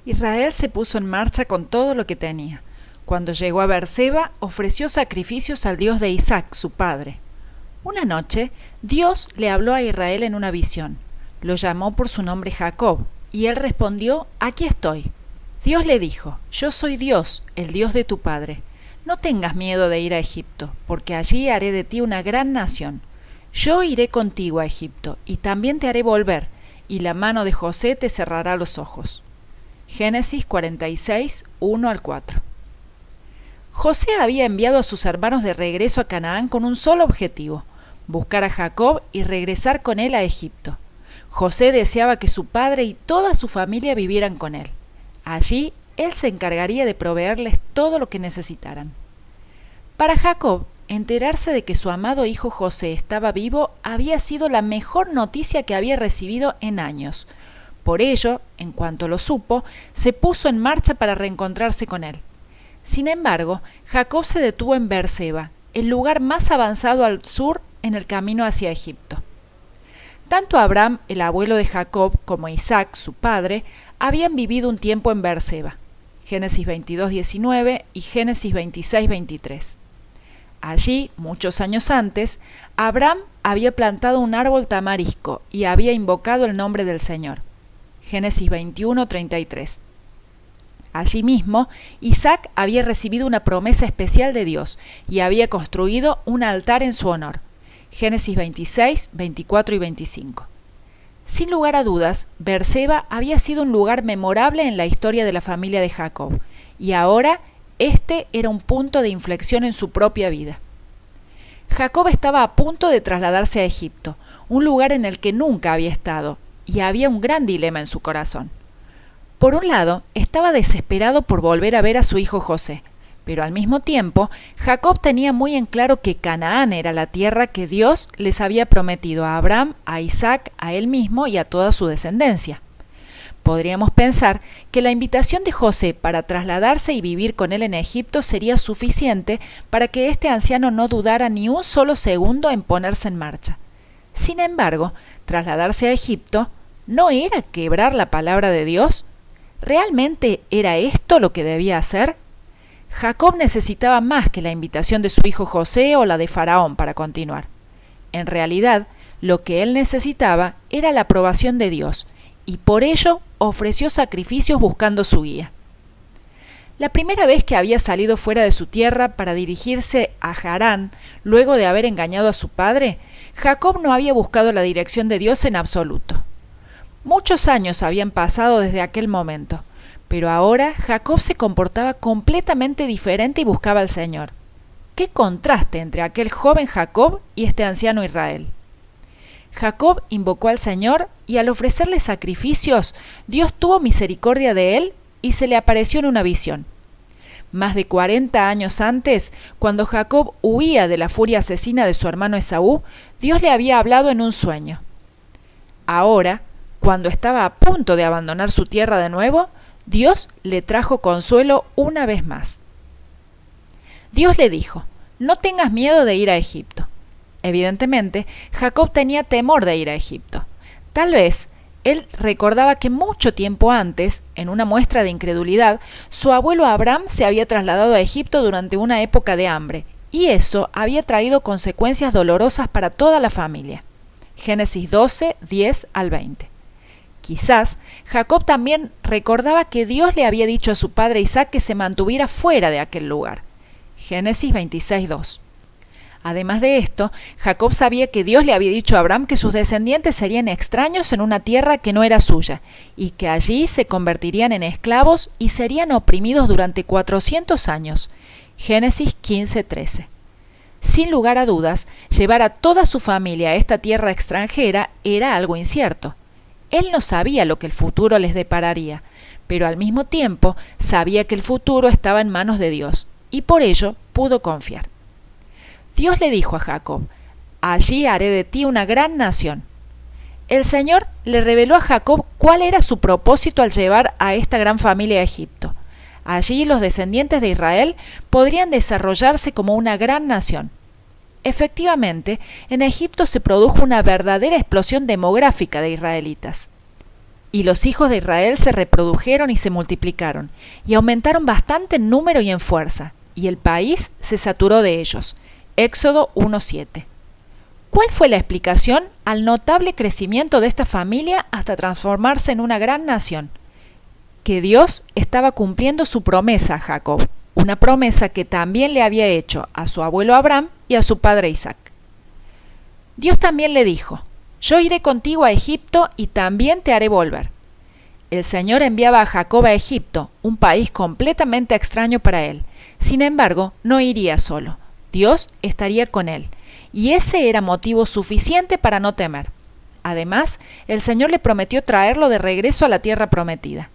Israel se puso en marcha con todo lo que tenía. Cuando llegó a Beerseba, ofreció sacrificios al Dios de Isaac, su padre. Una noche, Dios le habló a Israel en una visión. Lo llamó por su nombre Jacob, y él respondió: «Aquí estoy». Dios le dijo: «Yo soy Dios, el Dios de tu padre. No tengas miedo de ir a Egipto, porque allí haré de ti una gran nación. Yo iré contigo a Egipto, y también te haré volver, y la mano de José te cerrará los ojos». Génesis 46, 1 al 4. José había enviado a sus hermanos de regreso a Canaán con un solo objetivo: buscar a Jacob y regresar con él a Egipto. José deseaba que su padre y toda su familia vivieran con él. Allí, él se encargaría de proveerles todo lo que necesitaran. Para Jacob, enterarse de que su amado hijo José estaba vivo había sido la mejor noticia que había recibido en años. Por ello, en cuanto lo supo, se puso en marcha para reencontrarse con él. Sin embargo, Jacob se detuvo en Beerseba, el lugar más avanzado al sur en el camino hacia Egipto. Tanto Abraham, el abuelo de Jacob, como Isaac, su padre, habían vivido un tiempo en Beerseba. Génesis 22:19 y Génesis 26:23. Allí, muchos años antes, Abraham había plantado un árbol tamarisco y había invocado el nombre del Señor. Génesis 21:33. Allí mismo, Isaac había recibido una promesa especial de Dios y había construido un altar en su honor. Génesis 26, 24 y 25. Sin lugar a dudas, Beerseba había sido un lugar memorable en la historia de la familia de Jacob, y ahora este era un punto de inflexión en su propia vida. Jacob estaba a punto de trasladarse a Egipto, un lugar en el que nunca había estado, y había un gran dilema en su corazón. Por un lado, estaba desesperado por volver a ver a su hijo José, pero al mismo tiempo, Jacob tenía muy en claro que Canaán era la tierra que Dios les había prometido a Abraham, a Isaac, a él mismo y a toda su descendencia. Podríamos pensar que la invitación de José para trasladarse y vivir con él en Egipto sería suficiente para que este anciano no dudara ni un solo segundo en ponerse en marcha. Sin embargo, trasladarse a Egipto ¿no era quebrar la palabra de Dios? ¿Realmente era esto lo que debía hacer? Jacob necesitaba más que la invitación de su hijo José o la de Faraón para continuar. En realidad, lo que él necesitaba era la aprobación de Dios, y por ello ofreció sacrificios buscando su guía. La primera vez que había salido fuera de su tierra para dirigirse a Harán, luego de haber engañado a su padre, Jacob no había buscado la dirección de Dios en absoluto. Muchos años habían pasado desde aquel momento, pero ahora Jacob se comportaba completamente diferente y buscaba al Señor. ¡Qué contraste entre aquel joven Jacob y este anciano Israel! Jacob invocó al Señor y al ofrecerle sacrificios, Dios tuvo misericordia de él y se le apareció en una visión. Más de 40 años antes, cuando Jacob huía de la furia asesina de su hermano Esaú, Dios le había hablado en un sueño. Ahora, cuando estaba a punto de abandonar su tierra de nuevo, Dios le trajo consuelo una vez más. Dios le dijo: «No tengas miedo de ir a Egipto». Evidentemente, Jacob tenía temor de ir a Egipto. Tal vez él recordaba que mucho tiempo antes, en una muestra de incredulidad, su abuelo Abraham se había trasladado a Egipto durante una época de hambre, y eso había traído consecuencias dolorosas para toda la familia. Génesis 12, 10 al 20. Quizás Jacob también recordaba que Dios le había dicho a su padre Isaac que se mantuviera fuera de aquel lugar. Génesis 26, 2. Además de esto, Jacob sabía que Dios le había dicho a Abraham que sus descendientes serían extraños en una tierra que no era suya, y que allí se convertirían en esclavos y serían oprimidos durante 400 años. Génesis 15, 13. Sin lugar a dudas, llevar a toda su familia a esta tierra extranjera era algo incierto. Él no sabía lo que el futuro les depararía, pero al mismo tiempo sabía que el futuro estaba en manos de Dios, y por ello pudo confiar. Dios le dijo a Jacob: «Allí haré de ti una gran nación». El Señor le reveló a Jacob cuál era su propósito al llevar a esta gran familia a Egipto. Allí los descendientes de Israel podrían desarrollarse como una gran nación. Efectivamente, en Egipto se produjo una verdadera explosión demográfica de israelitas. Y los hijos de Israel se reprodujeron y se multiplicaron, y aumentaron bastante en número y en fuerza, y el país se saturó de ellos. Éxodo 1:7. ¿Cuál fue la explicación al notable crecimiento de esta familia hasta transformarse en una gran nación? Que Dios estaba cumpliendo su promesa a Jacob, una promesa que también le había hecho a su abuelo Abraham y a su padre Isaac. Dios también le dijo: yo iré contigo a Egipto y también te haré volver. El Señor enviaba a Jacob a Egipto, un país completamente extraño para él. Sin embargo, no iría solo. Dios estaría con él, y ese era motivo suficiente para no temer. Además, el Señor le prometió traerlo de regreso a la tierra prometida.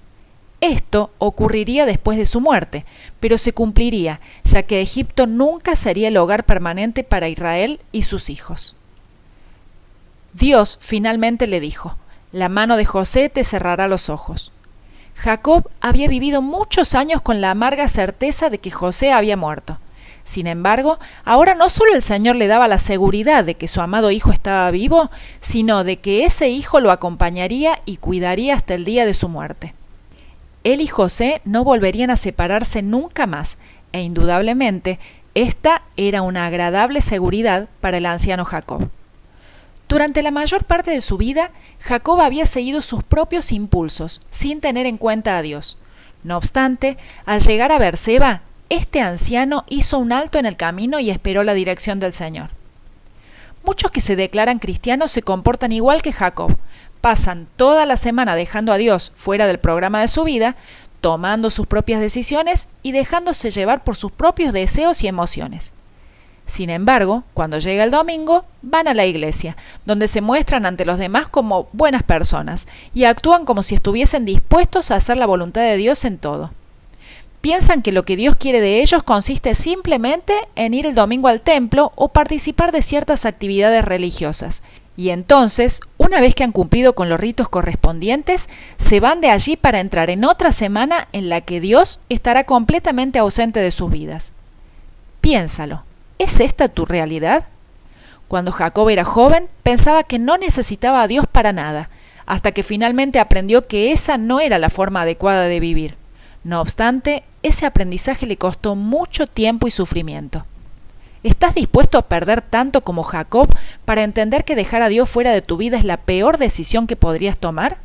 Esto ocurriría después de su muerte, pero se cumpliría, ya que Egipto nunca sería el hogar permanente para Israel y sus hijos. Dios finalmente le dijo: la mano de José te cerrará los ojos. Jacob había vivido muchos años con la amarga certeza de que José había muerto. Sin embargo, ahora no solo el Señor le daba la seguridad de que su amado hijo estaba vivo, sino de que ese hijo lo acompañaría y cuidaría hasta el día de su muerte. Él y José no volverían a separarse nunca más, e indudablemente esta era una agradable seguridad para el anciano Jacob. Durante la mayor parte de su vida, Jacob había seguido sus propios impulsos, sin tener en cuenta a Dios. No obstante, al llegar a Beerseba, este anciano hizo un alto en el camino y esperó la dirección del Señor. Muchos que se declaran cristianos se comportan igual que Jacob. Pasan toda la semana dejando a Dios fuera del programa de su vida, tomando sus propias decisiones y dejándose llevar por sus propios deseos y emociones. Sin embargo, cuando llega el domingo, van a la iglesia, donde se muestran ante los demás como buenas personas y actúan como si estuviesen dispuestos a hacer la voluntad de Dios en todo. Piensan que lo que Dios quiere de ellos consiste simplemente en ir el domingo al templo o participar de ciertas actividades religiosas. Y entonces, una vez que han cumplido con los ritos correspondientes, se van de allí para entrar en otra semana en la que Dios estará completamente ausente de sus vidas. Piénsalo. ¿Es esta tu realidad? Cuando Jacob era joven, pensaba que no necesitaba a Dios para nada, hasta que finalmente aprendió que esa no era la forma adecuada de vivir. No obstante, ese aprendizaje le costó mucho tiempo y sufrimiento. ¿Estás dispuesto a perder tanto como Jacob para entender que dejar a Dios fuera de tu vida es la peor decisión que podrías tomar?